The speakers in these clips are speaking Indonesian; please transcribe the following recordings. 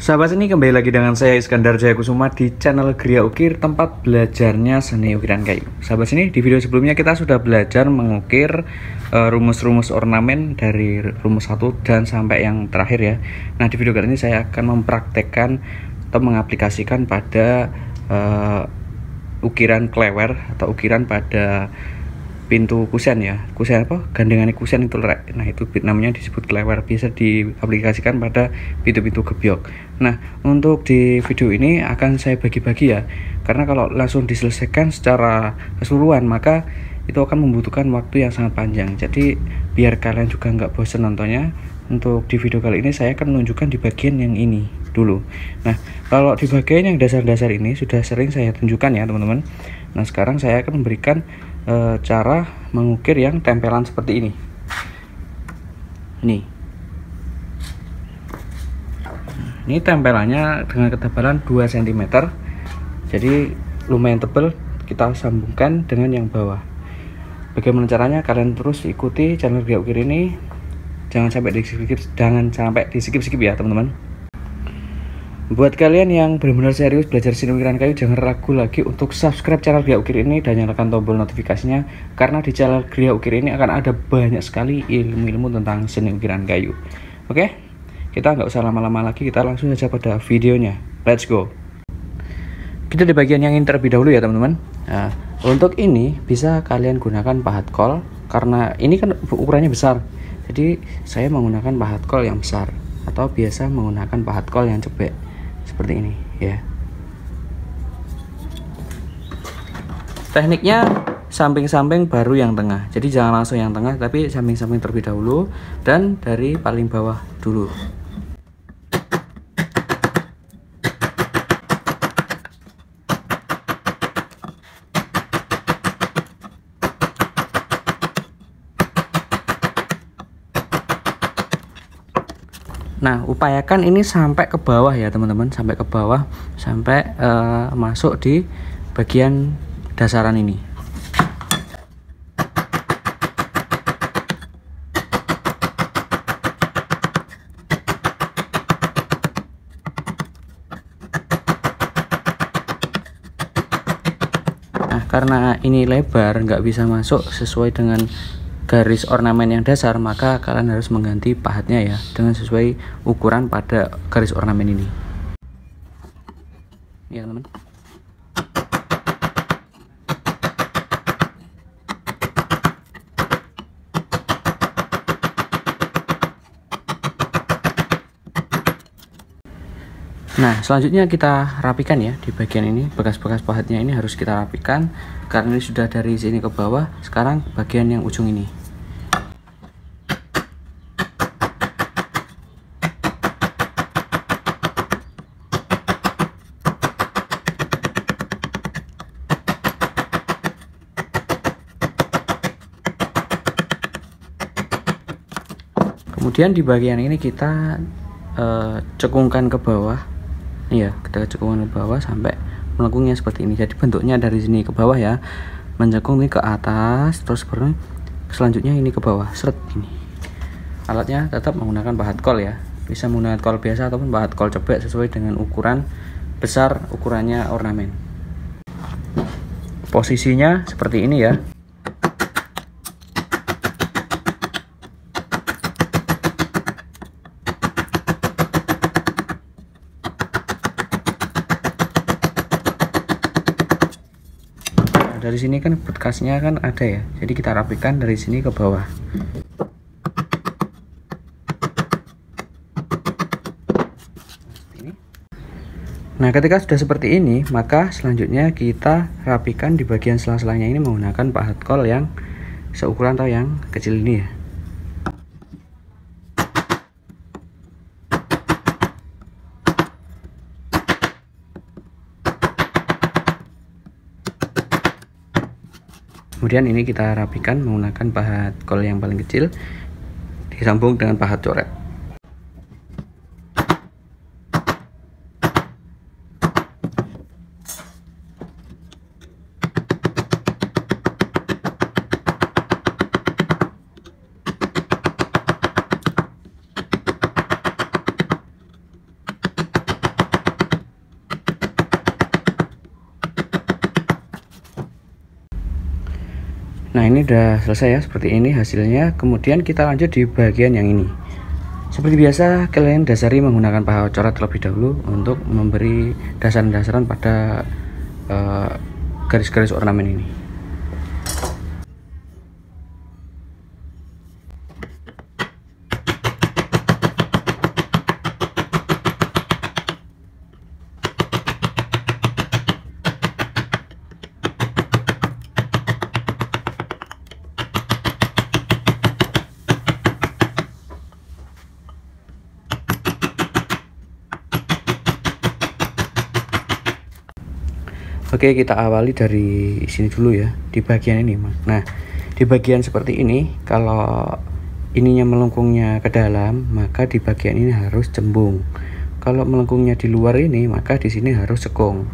Sahabat seni, kembali lagi dengan saya Iskandar Jayakusuma di channel Gria Ukir, tempat belajarnya seni ukiran kayu. Sahabat seni, di video sebelumnya kita sudah belajar mengukir rumus-rumus ornamen dari rumus 1 dan sampai yang terakhir ya. Nah, di video kali ini saya akan mempraktekkan atau mengaplikasikan pada ukiran klewer atau ukiran pada pintu kusen ya, kusen apa, gandengan kusen itu. Nah, itu namanya disebut klewer, bisa diaplikasikan pada pintu-pintu gebyok. Nah, untuk di video ini akan saya bagi-bagi ya, karena kalau langsung diselesaikan secara keseluruhan maka itu akan membutuhkan waktu yang sangat panjang. Jadi biar kalian juga nggak bosan nontonnya, untuk di video kali ini saya akan menunjukkan di bagian yang ini dulu. Nah, kalau di bagian yang dasar-dasar ini sudah sering saya tunjukkan ya teman-teman. Nah, sekarang saya akan memberikan cara mengukir yang tempelan seperti ini. Ini tempelannya dengan ketebalan 2 cm, jadi lumayan tebal. Kita sambungkan dengan yang bawah. Bagaimana caranya? Kalian terus ikuti channel Gria Ukir ini, jangan sampai di-skip ya teman-teman. Buat kalian yang benar-benar serius belajar seni ukiran kayu, jangan ragu lagi untuk subscribe channel Gria Ukir ini dan nyalakan tombol notifikasinya, karena di channel Gria Ukir ini akan ada banyak sekali ilmu-ilmu tentang seni ukiran kayu. Oke, kita nggak usah lama-lama lagi, kita langsung saja pada videonya. Let's go. Kita di bagian yang ini terlebih dahulu ya teman-teman. Nah, untuk ini bisa kalian gunakan pahat kol, karena ini kan ukurannya besar, jadi saya menggunakan pahat kol yang besar, atau biasa menggunakan pahat kol yang cebek seperti ini ya. Tekniknya samping-samping baru yang tengah, jadi jangan langsung yang tengah, tapi samping-samping terlebih dahulu dan dari paling bawah dulu. Nah, upayakan ini sampai ke bawah ya teman-teman, sampai ke bawah, sampai masuk di bagian dasaran ini. Nah, karena ini lebar, nggak bisa masuk sesuai dengan garis ornamen yang dasar, maka kalian harus mengganti pahatnya ya dengan sesuai ukuran pada garis ornamen ini ya teman. Nah, selanjutnya kita rapikan ya di bagian ini. Bekas-bekas pahatnya ini harus kita rapikan, karena ini sudah dari sini ke bawah. Sekarang bagian yang ujung ini. Kemudian di bagian ini kita cekungkan ke bawah. Iya, kita cekungkan ke bawah sampai melengkungnya seperti ini. Jadi bentuknya dari sini ke bawah ya, mencekung ini ke atas, terus selanjutnya ini ke bawah, seret ini. Alatnya tetap menggunakan pahat kol ya, bisa menggunakan kol biasa ataupun pahat kol cebek sesuai dengan ukuran besar ukurannya ornamen. Posisinya seperti ini ya. Dari sini kan bekasnya kan ada ya, jadi kita rapikan dari sini ke bawah. Nah, ketika sudah seperti ini, maka selanjutnya kita rapikan di bagian sela-selanya ini menggunakan pahat kol yang seukuran atau yang kecil ini ya. Kemudian ini kita rapikan menggunakan pahat kol yang paling kecil, disambung dengan pahat coret. ini udah selesai ya, seperti ini hasilnya. Kemudian kita lanjut di bagian yang ini. Seperti biasa, kalian dasari menggunakan paha coret terlebih dahulu untuk memberi dasaran-dasaran pada garis-garis ornamen ini. Oke, kita awali dari sini dulu ya, di bagian ini. Nah, di bagian seperti ini, kalau ininya melengkungnya ke dalam, maka di bagian ini harus cembung. Kalau melengkungnya di luar ini, maka di sini harus cekung.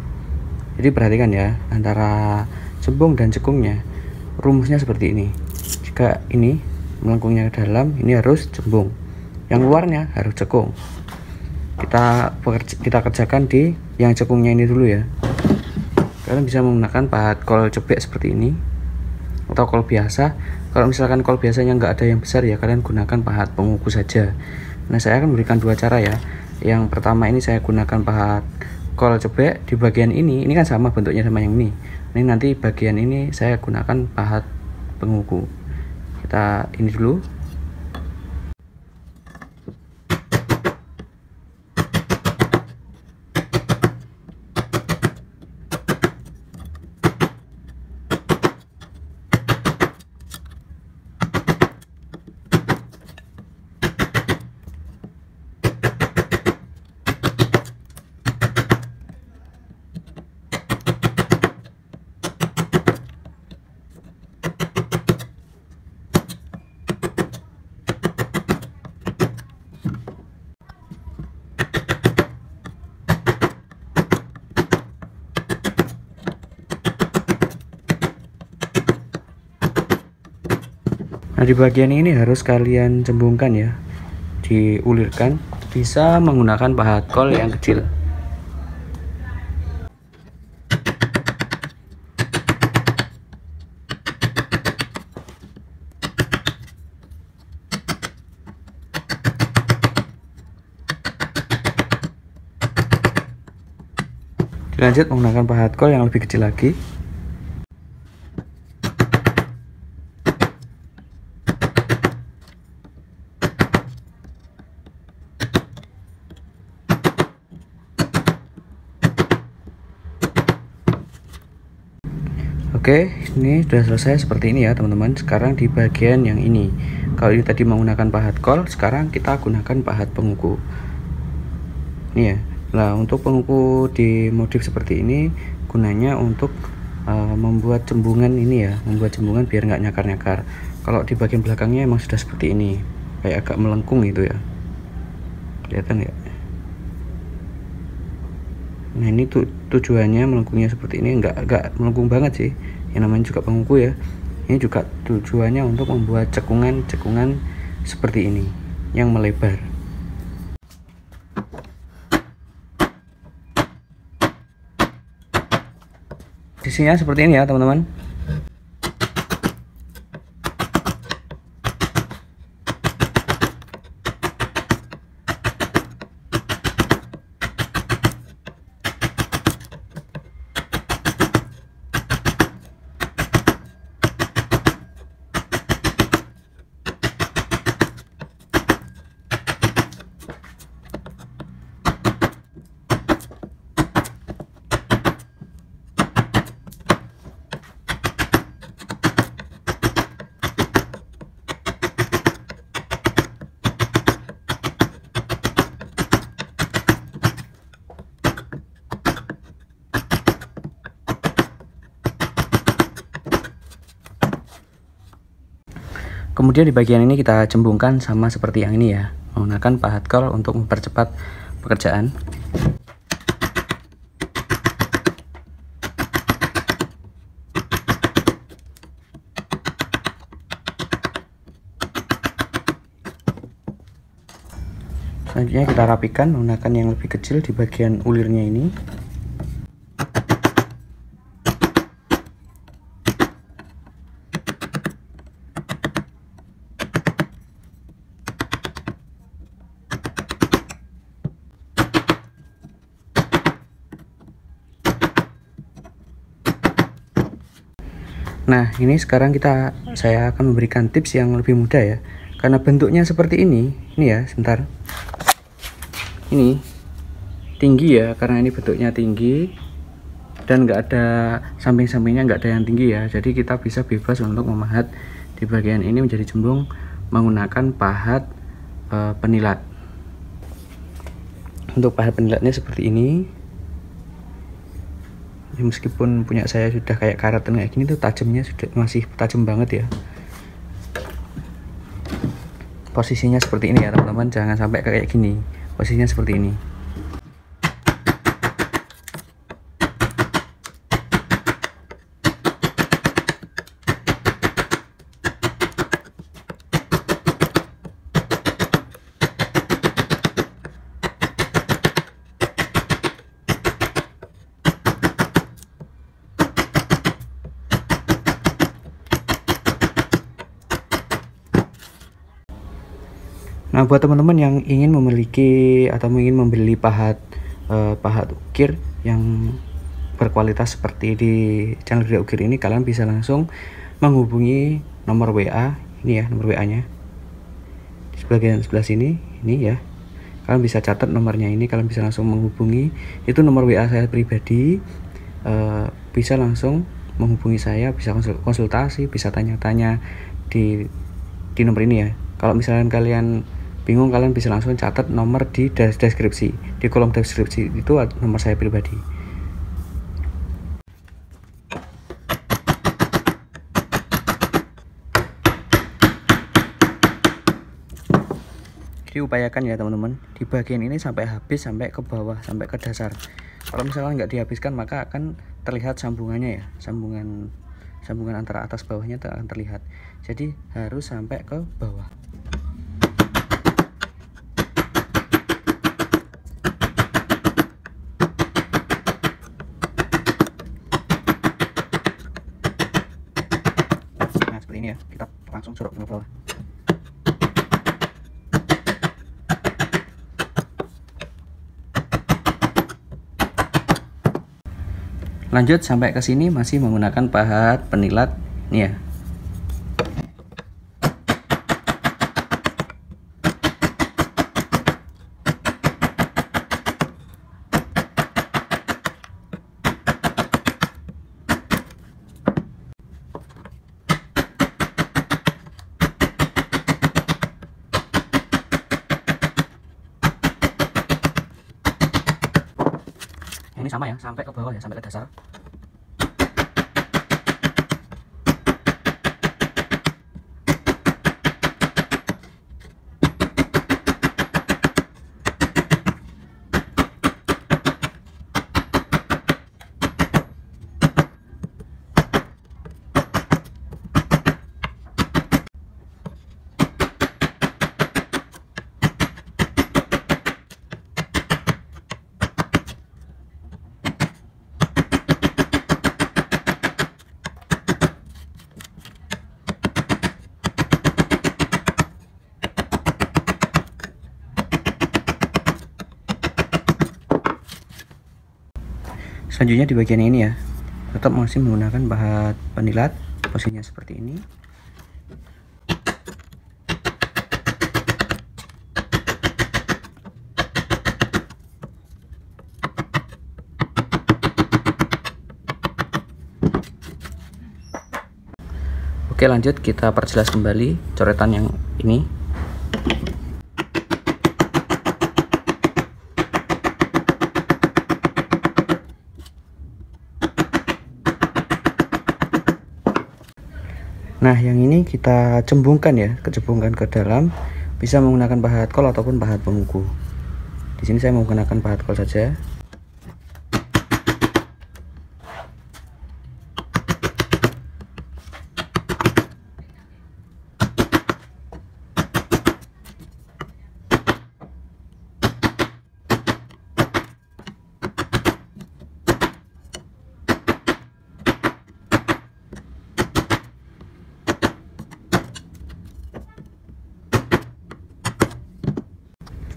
Jadi perhatikan ya, antara cembung dan cekungnya, rumusnya seperti ini. Jika ini melengkungnya ke dalam, ini harus cembung. Yang luarnya harus cekung. Kita kerjakan di yang cekungnya ini dulu ya. Kalian bisa menggunakan pahat kol cebek seperti ini atau kol biasa. Kalau misalkan kol biasanya nggak ada yang besar ya, kalian gunakan pahat penguku saja. Nah, saya akan berikan dua cara ya. Yang pertama ini saya gunakan pahat kol cebek di bagian ini kan sama bentuknya sama yang ini. Ini nanti bagian ini saya gunakan pahat penguku. Kita ini dulu. Nah, di bagian ini harus kalian cembungkan ya, diulirkan, bisa menggunakan pahat kol yang kecil. Dilanjut menggunakan pahat kol yang lebih kecil lagi. Oke, ini sudah selesai seperti ini ya teman-teman. Sekarang di bagian yang ini, kalau ini tadi menggunakan pahat kol, sekarang kita gunakan pahat penguku. Ini ya. Nah, untuk penguku di modif seperti ini gunanya untuk membuat cembungan ini ya, membuat cembungan biar nggak nyakar-nyakar. Kalau di bagian belakangnya emang sudah seperti ini, kayak agak melengkung gitu ya. Kelihatan ya? Nah, ini tujuannya melengkungnya seperti ini, enggak melengkung banget sih. Yang namanya juga penguku ya. Ini juga tujuannya untuk membuat cekungan seperti ini yang melebar. Sisinya seperti ini ya teman-teman. Kemudian di bagian ini kita cembungkan sama seperti yang ini ya, menggunakan pahat kol untuk mempercepat pekerjaan. Selanjutnya kita rapikan menggunakan yang lebih kecil di bagian ulirnya ini. Nah, ini sekarang saya akan memberikan tips yang lebih mudah ya. Karena bentuknya seperti ini ya, sebentar. Ini tinggi ya, karena ini bentuknya tinggi dan nggak ada samping-sampingnya, nggak ada yang tinggi ya. Jadi kita bisa bebas untuk memahat di bagian ini menjadi jembung menggunakan pahat penilat. Untuk pahat penilatnya seperti ini. Meskipun punya saya sudah kayak karat kayak gini tuh tajamnya masih tajam banget ya. Posisinya seperti ini ya teman-teman, jangan sampai kayak gini. Posisinya seperti ini. Nah, buat teman-teman yang ingin memiliki atau ingin membeli pahat ukir yang berkualitas seperti di channel Ria Ukir ini, kalian bisa langsung menghubungi nomor WA ini ya, nomor WA-nya di bagian sebelah sini ini ya. Kalian bisa catat nomornya ini, kalian bisa langsung menghubungi, itu nomor WA saya pribadi. Bisa langsung menghubungi saya, bisa konsultasi, bisa tanya-tanya di nomor ini ya. Kalau misalnya kalian bingung, kalian bisa langsung catat nomor di deskripsi, di kolom deskripsi itu nomor saya pribadi. Jadi upayakan ya teman-teman, di bagian ini sampai habis, sampai ke bawah, sampai ke dasar. Kalau misalnya nggak dihabiskan, maka akan terlihat sambungannya ya, sambungan antara atas bawahnya akan terlihat. Jadi harus sampai ke bawah. Nah, seperti ini ya, kita langsung sorot ke bawah. Lanjut sampai ke sini masih menggunakan pahat penilat nih ya. Ini sama ya, sampai ke bawah ya, sampai ke dasar. Selanjutnya di bagian ini ya, tetap masih menggunakan pahat penilat, posisinya seperti ini. Oke, lanjut kita perjelas kembali coretan yang ini. Nah, yang ini kita cembungkan ya, kecembungkan ke dalam, bisa menggunakan pahat kol ataupun pahat penguku. Di sini saya menggunakan pahat kol saja.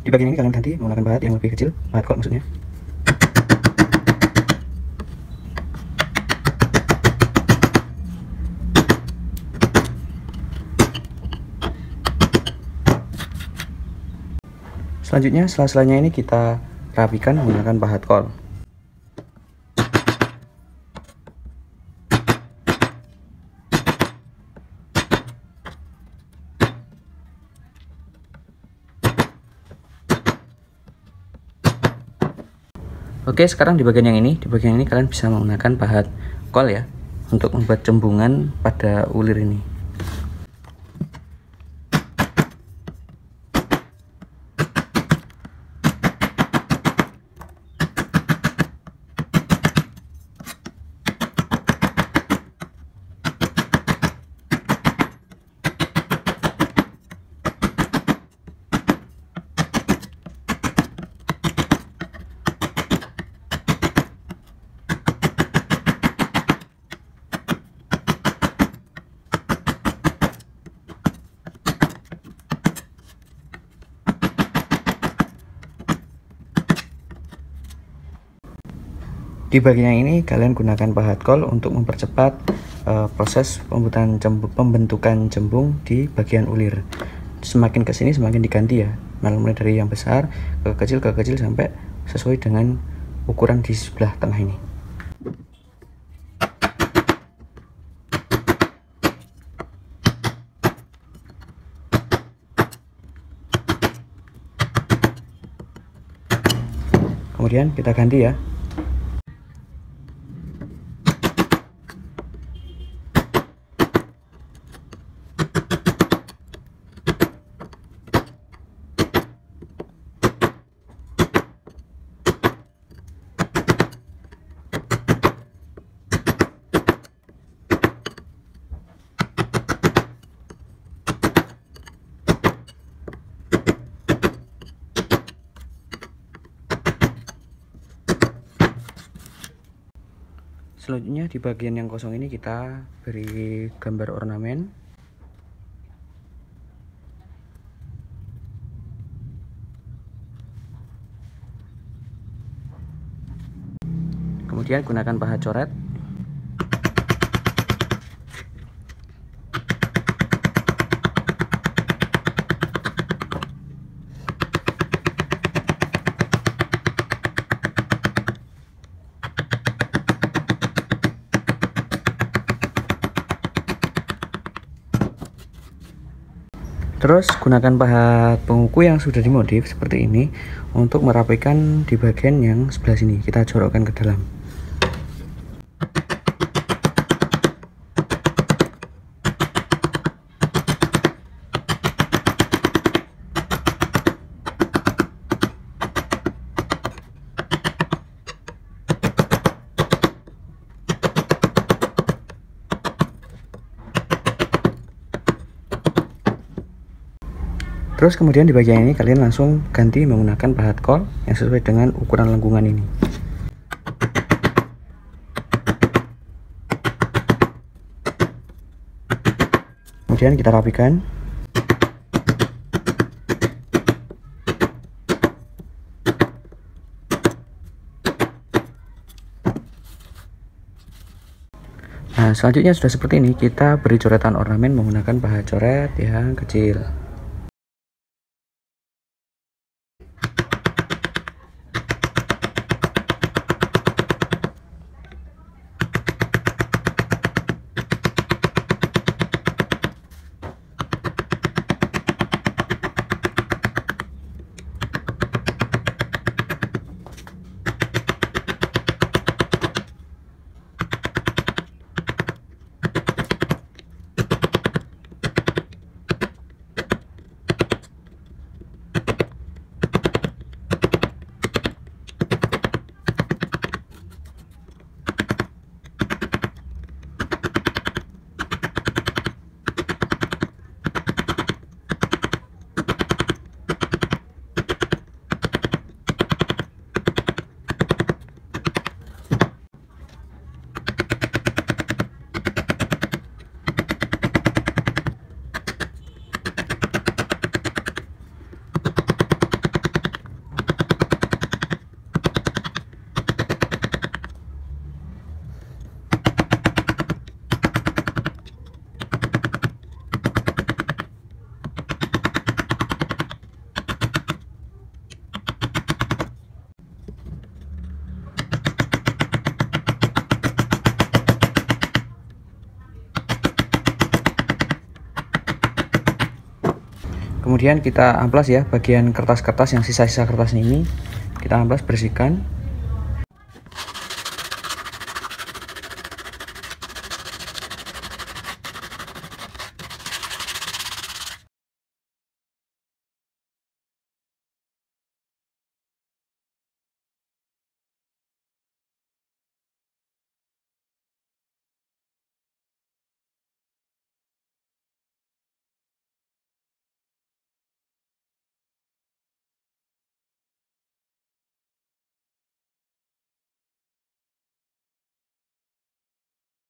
Di bagian ini kalian ganti menggunakan pahat yang lebih kecil, pahat kol maksudnya. Selanjutnya sela-selanya ini kita rapikan menggunakan pahat kol. Oke, sekarang di bagian ini kalian bisa menggunakan pahat kol ya untuk membuat cembungan pada ulir ini. Di bagian ini kalian gunakan pahat kol untuk mempercepat proses pembentukan cembung di bagian ulir. Semakin kesini semakin diganti ya, mulai dari yang besar ke kecil sampai sesuai dengan ukuran di sebelah tengah ini. Kemudian kita ganti ya. Selanjutnya di bagian yang kosong ini kita beri gambar ornamen. Kemudian gunakan pahat coret. Terus gunakan pahat penguku yang sudah dimodif seperti ini untuk merapikan di bagian yang sebelah sini. Kita jorokkan ke dalam. Terus kemudian di bagian ini kalian langsung ganti menggunakan pahat kol yang sesuai dengan ukuran lengkungan ini. Kemudian kita rapikan. Nah, selanjutnya sudah seperti ini, kita beri coretan ornamen menggunakan pahat coret yang kecil. Kemudian kita amplas ya bagian kertas-kertas yang sisa-sisa kertas ini, kita amplas, bersihkan.